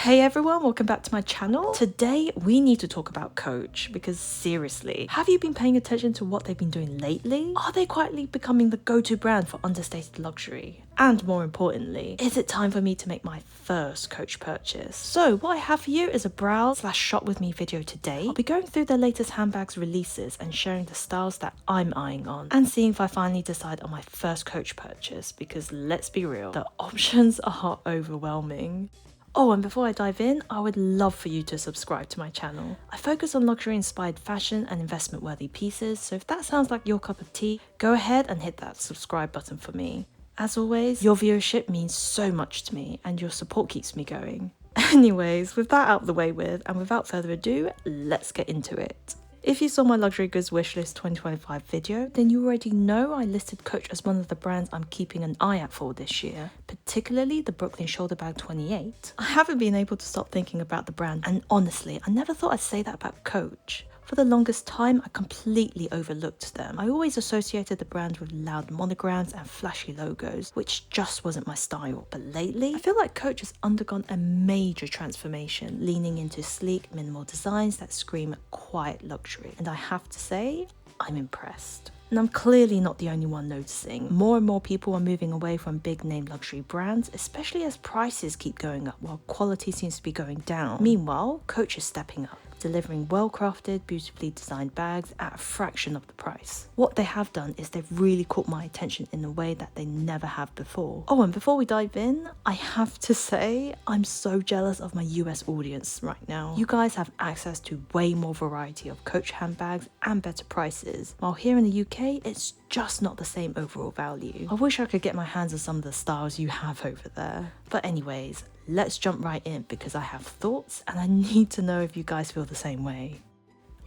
Hey everyone, welcome back to my channel. Today we need to talk about Coach because seriously, have you been paying attention to what they've been doing lately? Are they quietly becoming the go-to brand for understated luxury? And more importantly, is it time for me to make my first Coach purchase? So what I have for you is a browse/shop with me video today. I'll be going through their latest handbags releases and sharing the styles that I'm eyeing on and seeing if I finally decide on my first Coach purchase, because let's be real, the options are overwhelming. Oh, and before I dive in, I would love for you to subscribe to my channel. I focus on luxury-inspired fashion and investment-worthy pieces, so if that sounds like your cup of tea, go ahead and hit that subscribe button for me. As always, your viewership means so much to me, and your support keeps me going. Anyways, with that out of the way with, and without further ado, let's get into it. If you saw my Luxury Goods Wishlist 2025 video, then you already know I listed Coach as one of the brands I'm keeping an eye out for this year, particularly the Brooklyn Shoulder Bag 28. I haven't been able to stop thinking about the brand, and honestly, I never thought I'd say that about Coach. For the longest time, I completely overlooked them. I always associated the brand with loud monograms and flashy logos, which just wasn't my style. But lately, I feel like Coach has undergone a major transformation, leaning into sleek, minimal designs that scream quiet luxury. And I have to say, I'm impressed. And I'm clearly not the only one noticing. More and more people are moving away from big name luxury brands, especially as prices keep going up while quality seems to be going down. Meanwhile, Coach is stepping up, delivering well-crafted, beautifully designed bags at a fraction of the price. What they have done is they've really caught my attention in a way that they never have before. Oh, and before we dive in, I have to say, I'm so jealous of my US audience right now. You guys have access to way more variety of Coach handbags and better prices, while here in the UK, it's just not the same overall value. I wish I could get my hands on some of the styles you have over there. But anyways, let's jump right in because I have thoughts and I need to know if you guys feel the same way.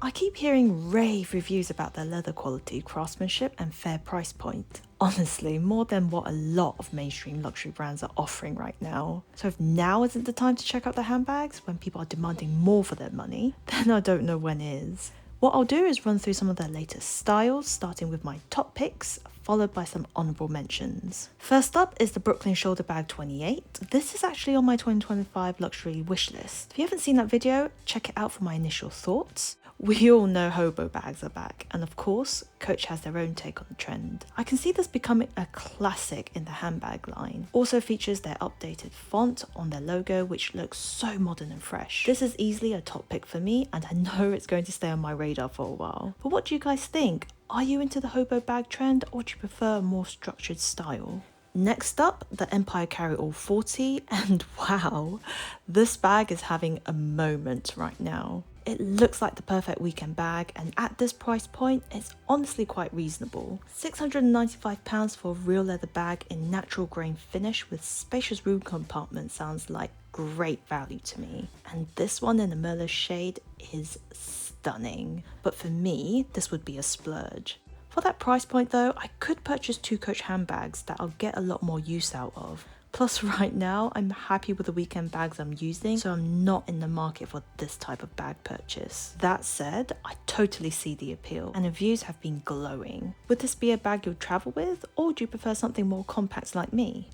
I keep hearing rave reviews about their leather quality, craftsmanship and fair price point. Honestly, more than what a lot of mainstream luxury brands are offering right now. So if now isn't the time to check out the handbags when people are demanding more for their money, then I don't know when is. What I'll do is run through some of their latest styles, starting with my top picks, followed by some honourable mentions. First up is the Brooklyn Shoulder Bag 28. This is actually on my 2025 luxury wish list. If you haven't seen that video, check it out for my initial thoughts. We all know hobo bags are back, and of course, Coach has their own take on the trend. I can see this becoming a classic in the handbag line. Also features their updated font on their logo, which looks so modern and fresh. This is easily a top pick for me, and I know it's going to stay on my radar for a while. But what do you guys think? Are you into the hobo bag trend, or do you prefer a more structured style? Next up, the Empire Carryall 40, and wow, this bag is having a moment right now. It looks like the perfect weekend bag, and at this price point, it's honestly quite reasonable. £695 for a real leather bag in natural grain finish with spacious room compartment sounds like great value to me. And this one in the Merlot shade is stunning. But for me, this would be a splurge. For that price point though, I could purchase 2 Coach handbags that I'll get a lot more use out of. Plus right now, I'm happy with the weekend bags I'm using, so I'm not in the market for this type of bag purchase. That said, I totally see the appeal, and the reviews have been glowing. Would this be a bag you'll travel with, or do you prefer something more compact like me?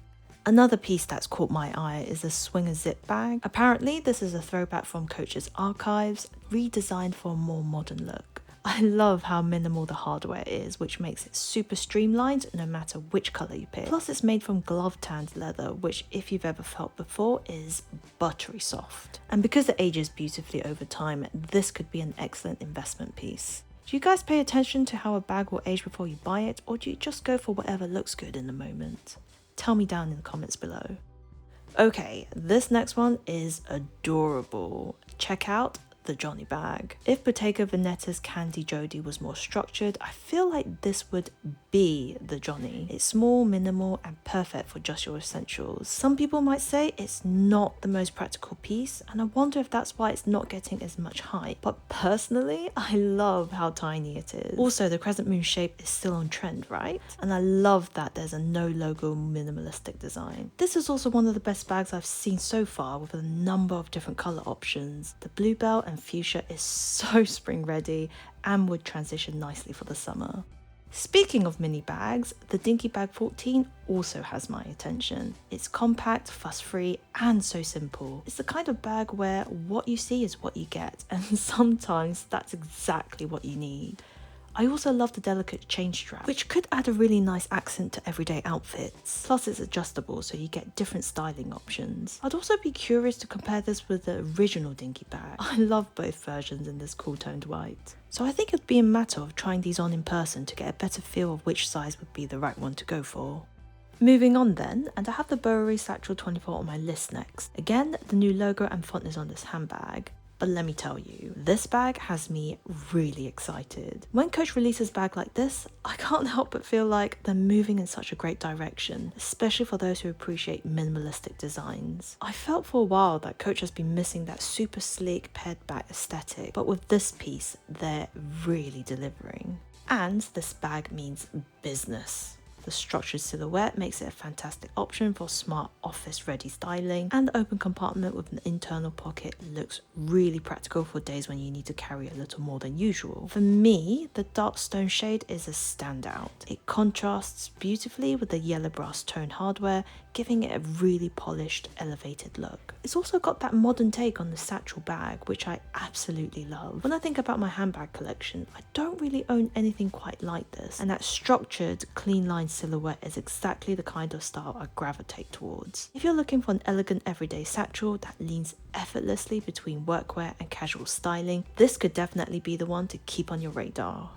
Another piece that's caught my eye is the Swinger Zip bag. Apparently, this is a throwback from Coach's archives, redesigned for a more modern look. I love how minimal the hardware is, which makes it super streamlined no matter which colour you pick. Plus it's made from glove tanned leather, which if you've ever felt before is buttery soft. And because it ages beautifully over time, this could be an excellent investment piece. Do you guys pay attention to how a bag will age before you buy it, or do you just go for whatever looks good in the moment? Tell me down in the comments below. Okay, this next one is adorable. Check out the Johnny bag. If Bottega Veneta's Candy Jody was more structured, I feel like this would be the Johnny. It's small, minimal, and perfect for just your essentials. Some people might say it's not the most practical piece, and I wonder if that's why it's not getting as much hype. But personally, I love how tiny it is. Also, the crescent moon shape is still on trend, right? And I love that there's a no logo minimalistic design. This is also one of the best bags I've seen so far, with a number of different color options. The bluebell and fuchsia is so spring ready and would transition nicely for the summer. Speaking of mini bags, the Dinky Bag 14 also has my attention. It's compact, fuss-free, and so simple. It's the kind of bag where what you see is what you get, and sometimes that's exactly what you need. I also love the delicate chain strap, which could add a really nice accent to everyday outfits. Plus it's adjustable, so you get different styling options. I'd also be curious to compare this with the original Dinky Bag. I love both versions in this cool toned white. So I think it'd be a matter of trying these on in person to get a better feel of which size would be the right one to go for. Moving on then, and I have the Bowery Satchel 24 on my list next. Again, the new logo and font is on this handbag. But let me tell you, this bag has me really excited. When Coach releases a bag like this, I can't help but feel like they're moving in such a great direction, especially for those who appreciate minimalistic designs. I felt for a while that Coach has been missing that super sleek paired back aesthetic, but with this piece, they're really delivering. And this bag means business. The structured silhouette makes it a fantastic option for smart office-ready styling, and the open compartment with an internal pocket looks really practical for days when you need to carry a little more than usual. For me, the dark stone shade is a standout. It contrasts beautifully with the yellow brass tone hardware, giving it a really polished, elevated look. It's also got that modern take on the satchel bag, which I absolutely love. When I think about my handbag collection, I don't really own anything quite like this, and that structured, clean line silhouette is exactly the kind of style I gravitate towards. If you're looking for an elegant everyday satchel that leans effortlessly between workwear and casual styling, this could definitely be the one to keep on your radar.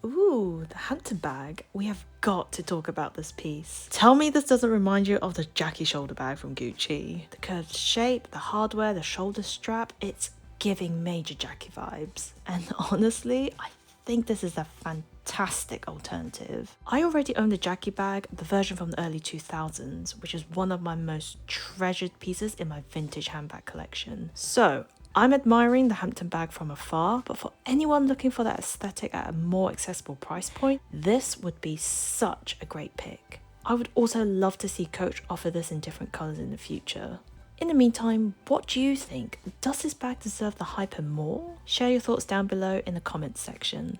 Ooh, the Hampton bag. We have got to talk about this piece. Tell me this doesn't remind you of the Jackie shoulder bag from Gucci. The curved shape, the hardware, the shoulder strap, it's giving major Jackie vibes. And honestly, I think this is a fantastic alternative. I already own the Jackie bag, the version from the early 2000s, which is one of my most treasured pieces in my vintage handbag collection. So I'm admiring the Hampton bag from afar, but for anyone looking for that aesthetic at a more accessible price point, this would be such a great pick. I would also love to see Coach offer this in different colours in the future. In the meantime, what do you think? Does this bag deserve the hype and more? Share your thoughts down below in the comments section.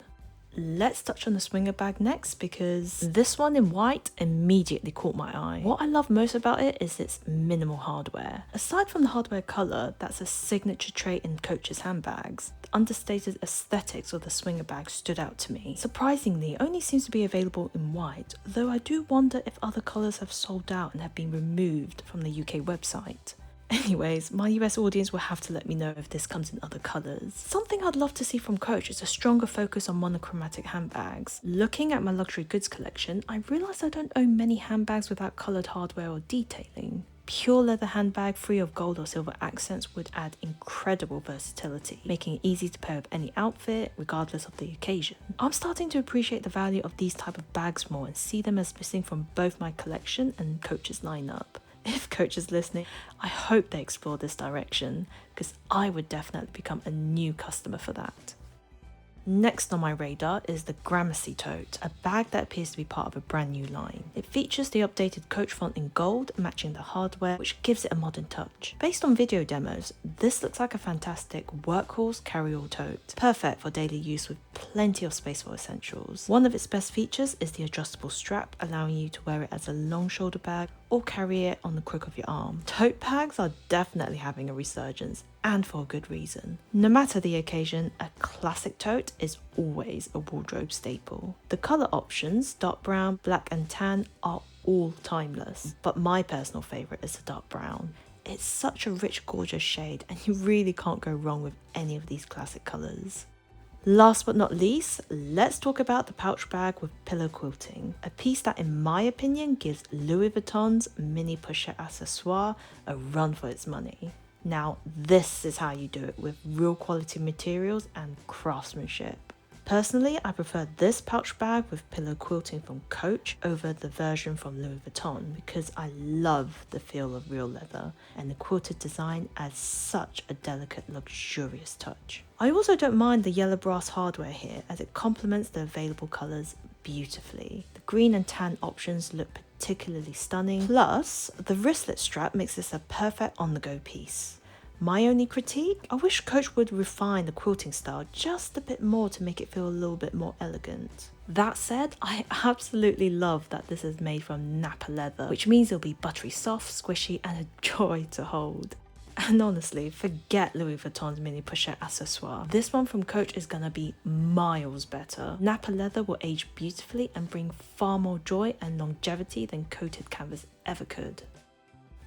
Let's touch on the swinger bag next, because this one in white immediately caught my eye. What I love most about it is its minimal hardware. Aside from the hardware colour, that's a signature trait in Coach's handbags, the understated aesthetics of the swinger bag stood out to me. Surprisingly, it only seems to be available in white, though I do wonder if other colours have sold out and have been removed from the UK website. Anyways, my US audience will have to let me know if this comes in other colours. Something I'd love to see from Coach is a stronger focus on monochromatic handbags. Looking at my luxury goods collection, I realised I don't own many handbags without coloured hardware or detailing. Pure leather handbag free of gold or silver accents would add incredible versatility, making it easy to pair with any outfit, regardless of the occasion. I'm starting to appreciate the value of these type of bags more and see them as missing from both my collection and Coach's lineup. If Coach is listening, I hope they explore this direction, because I would definitely become a new customer for that. Next on my radar is the Gramercy Tote, a bag that appears to be part of a brand new line. It features the updated Coach font in gold, matching the hardware, which gives it a modern touch. Based on video demos, this looks like a fantastic workhorse carry-all tote, perfect for daily use with plenty of space for essentials. One of its best features is the adjustable strap, allowing you to wear it as a long shoulder bag or carry it on the crook of your arm. Tote bags are definitely having a resurgence, and for a good reason. No matter the occasion, a classic tote is always a wardrobe staple. The colour options, dark brown, black and tan, are all timeless, but my personal favourite is the dark brown. It's such a rich, gorgeous shade, and you really can't go wrong with any of these classic colours. Last but not least, let's talk about the pouch bag with pillow quilting, a piece that in my opinion gives Louis Vuitton's mini pochette accessoire a run for its money. Now this is how you do it with real quality materials and craftsmanship. Personally, I prefer this pouch bag with pillow quilting from Coach over the version from Louis Vuitton because I love the feel of real leather, and the quilted design adds such a delicate, luxurious touch. I also don't mind the yellow brass hardware here, as it complements the available colours beautifully. The green and tan options look particularly stunning, plus the wristlet strap makes this a perfect on-the-go piece. My only critique? I wish Coach would refine the quilting style just a bit more to make it feel a little bit more elegant. That said, I absolutely love that this is made from nappa leather, which means it'll be buttery soft, squishy, and a joy to hold. And honestly, forget Louis Vuitton's mini pochette accessoire. This one from Coach is gonna be miles better. Nappa leather will age beautifully and bring far more joy and longevity than coated canvas ever could.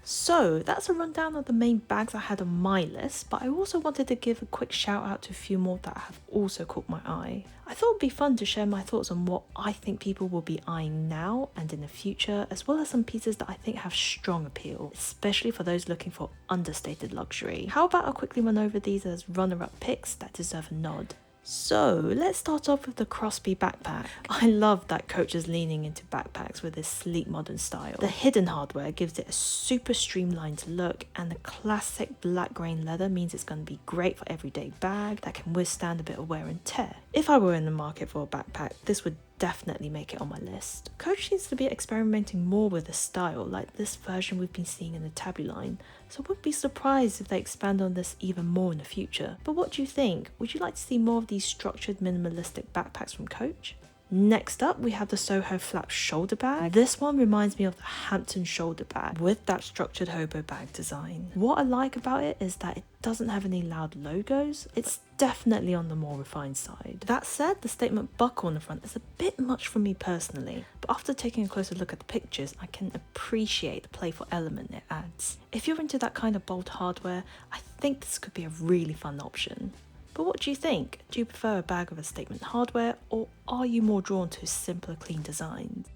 So that's a rundown of the main bags I had on my list, but I also wanted to give a quick shout out to a few more that have also caught my eye. I thought it'd be fun to share my thoughts on what I think people will be eyeing now and in the future, as well as some pieces that I think have strong appeal, especially for those looking for understated luxury. How about I quickly run over these as runner-up picks that deserve a nod? So let's start off with the Crosby backpack. I love that Coach is leaning into backpacks with this sleek modern style. The hidden hardware gives it a super streamlined look, and the classic black grain leather means it's going to be great for everyday bag that can withstand a bit of wear and tear. If I were in the market for a backpack, this would definitely make it on my list. Coach seems to be experimenting more with the style, like this version we've been seeing in the Tabby line, so I wouldn't be surprised if they expand on this even more in the future. But what do you think? Would you like to see more of these structured minimalistic backpacks from Coach? Next up, we have the Soho flap shoulder bag. This one reminds me of the Hampton shoulder bag with that structured hobo bag design. What I like about it is that it doesn't have any loud logos. It's definitely on the more refined side. That said, the statement buckle on the front is a bit much for me personally, but after taking a closer look at the pictures, I can appreciate the playful element it adds. If you're into that kind of bold hardware, I think this could be a really fun option. But what do you think? Do you prefer a bag with a statement hardware, or are you more drawn to simpler, clean designs?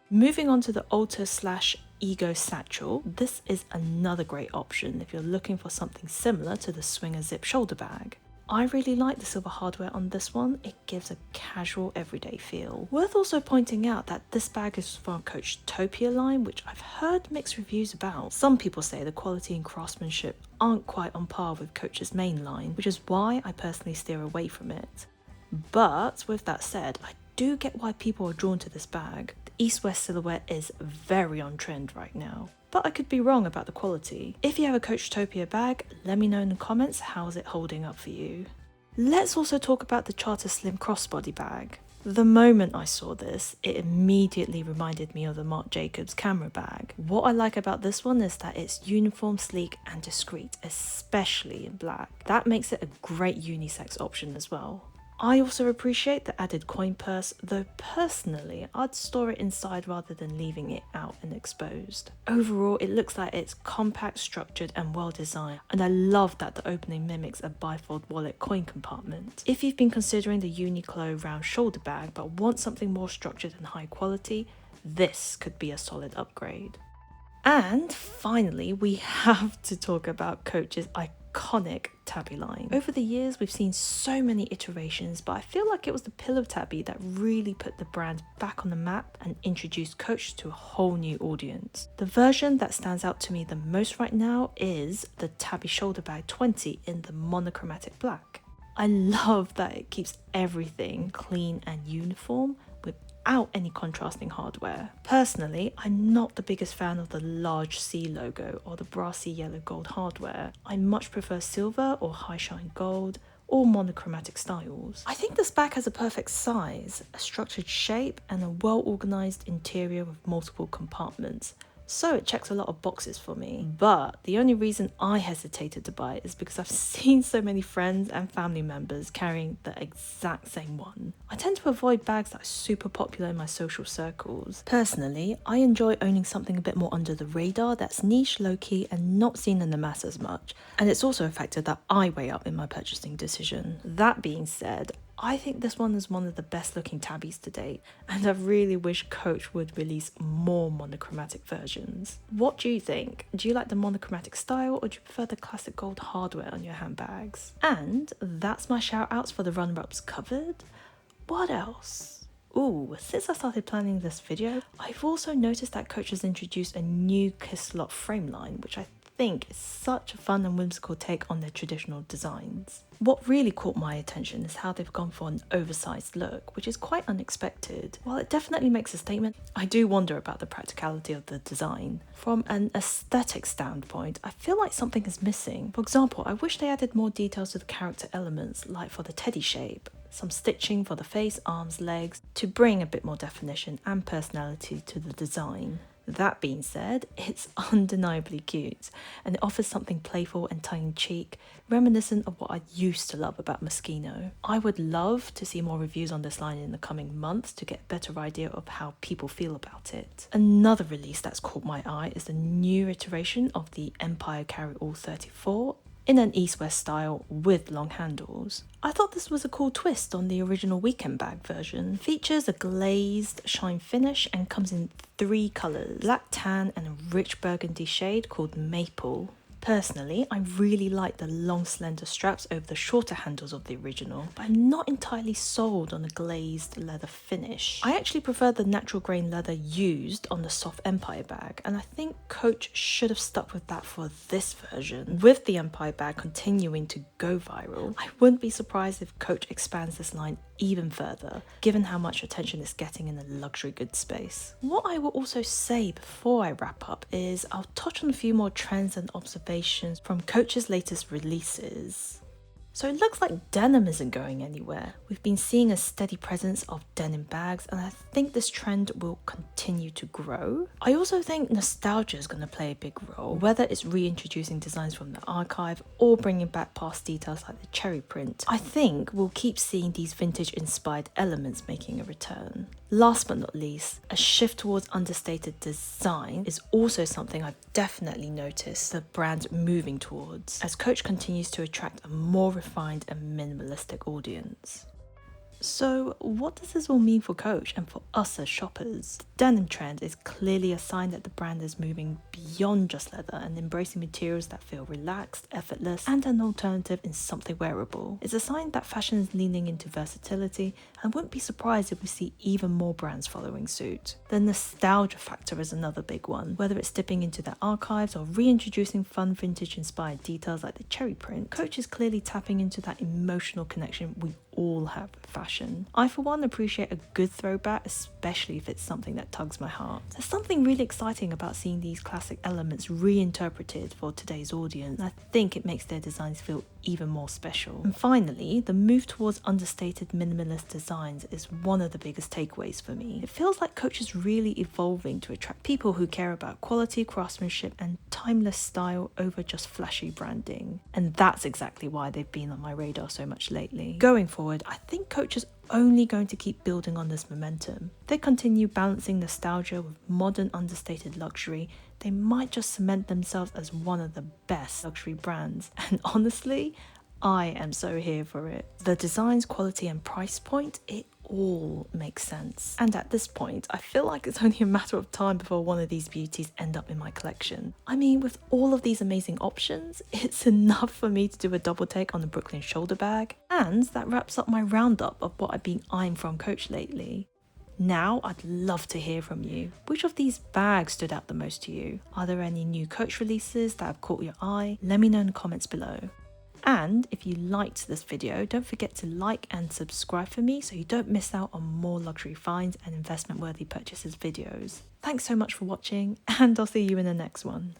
Moving on to the Alter/Ego satchel, this is another great option if you're looking for something similar to the Swinger zip shoulder bag. I really like the silver hardware on this one. It gives a casual everyday feel. Worth also pointing out that this bag is from Coach Topia line, which I've heard mixed reviews about. Some people say the quality and craftsmanship aren't quite on par with Coach's main line, which is why I personally steer away from it. But with that said, I do get why people are drawn to this bag. The east-west silhouette is very on trend right now. But I could be wrong about the quality. If you have a Coach Topia bag, let me know in the comments how's it holding up for you. Let's also talk about the Charter Slim crossbody bag. The moment I saw this, it immediately reminded me of the Marc Jacobs camera bag. What I like about this one is that it's uniform, sleek and discreet, especially in black. That makes it a great unisex option as well. I also appreciate the added coin purse, though personally I'd store it inside rather than leaving it out and exposed. Overall, it looks like it's compact, structured and well designed, and I love that the opening mimics a bifold wallet coin compartment. If you've been considering the Uniqlo round shoulder bag but want something more structured and high quality, this could be a solid upgrade. And finally, we have to talk about Coach's iconic tabby line. Over the years, we've seen so many iterations, but I feel like it was the pillow tabby that really put the brand back on the map and introduced Coach to a whole new audience. The version that stands out to me the most right now is the Tabby Shoulder Bag 20 in the monochromatic black. I love that it keeps everything clean and uniform without any contrasting hardware. Personally, I'm not the biggest fan of the large C logo or the brassy yellow gold hardware. I much prefer silver or high shine gold or monochromatic styles. I think this bag has a perfect size, a structured shape and a well organized interior with multiple compartments. So it checks a lot of boxes for me. But the only reason I hesitated to buy it is because I've seen so many friends and family members carrying the exact same one. I tend to avoid bags that are super popular in my social circles. Personally, I enjoy owning something a bit more under the radar that's niche, low-key and not seen in the mass as much. And it's also a factor that I weigh up in my purchasing decision. That being said, I think this one is one of the best looking tabbies to date, and I really wish Coach would release more monochromatic versions. What do you think? Do you like the monochromatic style, or do you prefer the classic gold hardware on your handbags? And that's my shout outs for the runner-ups covered. What else? Ooh, since I started planning this video, I've also noticed that Coach has introduced a new Kisslot frame line, which I think is such a fun and whimsical take on their traditional designs. What really caught my attention is how they've gone for an oversized look, which is quite unexpected. While it definitely makes a statement, I do wonder about the practicality of the design. From an aesthetic standpoint, I feel like something is missing. For example, I wish they added more details to the character elements, like for the teddy shape, some stitching for the face, arms, legs, to bring a bit more definition and personality to the design. That being said, it's undeniably cute, and it offers something playful and tongue-in-cheek, reminiscent of what I used to love about Moschino. I would love to see more reviews on this line in the coming months to get a better idea of how people feel about it. Another release that's caught my eye is the new iteration of the Empire Carry-All 34, in an east-west style with long handles. I thought this was a cool twist on the original weekend bag version. Features a glazed shine finish and comes in 3 colours, black, tan and a rich burgundy shade called Maple. Personally, I really like the long slender straps over the shorter handles of the original, but I'm not entirely sold on the glazed leather finish. I actually prefer the natural grain leather used on the soft Empire bag, and I think Coach should have stuck with that for this version. With the Empire bag continuing to go viral, I wouldn't be surprised if Coach expands this line even further, given how much attention it's getting in the luxury goods space. What I will also say before I wrap up is I'll touch on a few more trends and observations from Coach's latest releases. So it looks like denim isn't going anywhere. We've been seeing a steady presence of denim bags, and I think this trend will continue to grow. I also think nostalgia is going to play a big role, whether it's reintroducing designs from the archive or bringing back past details like the cherry print. I think we'll keep seeing these vintage inspired elements making a return. Last but not least, a shift towards understated design is also something I've definitely noticed the brand moving towards, as Coach continues to attract a more refined and minimalistic audience. So what does this all mean for Coach and for us as shoppers? The denim trend is clearly a sign that the brand is moving beyond just leather and embracing materials that feel relaxed, effortless, and an alternative in something wearable. It's a sign that fashion is leaning into versatility, and wouldn't be surprised if we see even more brands following suit. The nostalgia factor is another big one. Whether it's dipping into their archives or reintroducing fun vintage-inspired details like the cherry print, Coach is clearly tapping into that emotional connection we all have with fashion. I for one appreciate a good throwback, especially if it's something that tugs my heart. There's something really exciting about seeing these classic elements reinterpreted for today's audience, and I think it makes their designs feel even more special. And finally, the move towards understated minimalist designs is one of the biggest takeaways for me. It feels like Coach is really evolving to attract people who care about quality, craftsmanship and timeless style over just flashy branding. And that's exactly why they've been on my radar so much lately. Going forward, I think Coach is only going to keep building on this momentum. If they continue balancing nostalgia with modern understated luxury, they might just cement themselves as one of the best luxury brands. And honestly, I am so here for it. The designs, quality and price point, it all makes sense. And at this point, I feel like it's only a matter of time before one of these beauties end up in my collection. I mean, with all of these amazing options, it's enough for me to do a double take on the Brooklyn shoulder bag. And that wraps up my roundup of what I've been eyeing from Coach lately. Now, I'd love to hear from you. Which of these bags stood out the most to you? Are there any new Coach releases that have caught your eye? Let me know in the comments below. And if you liked this video, don't forget to like and subscribe for me so you don't miss out on more luxury finds and investment worthy purchases videos. Thanks so much for watching, and I'll see you in the next one.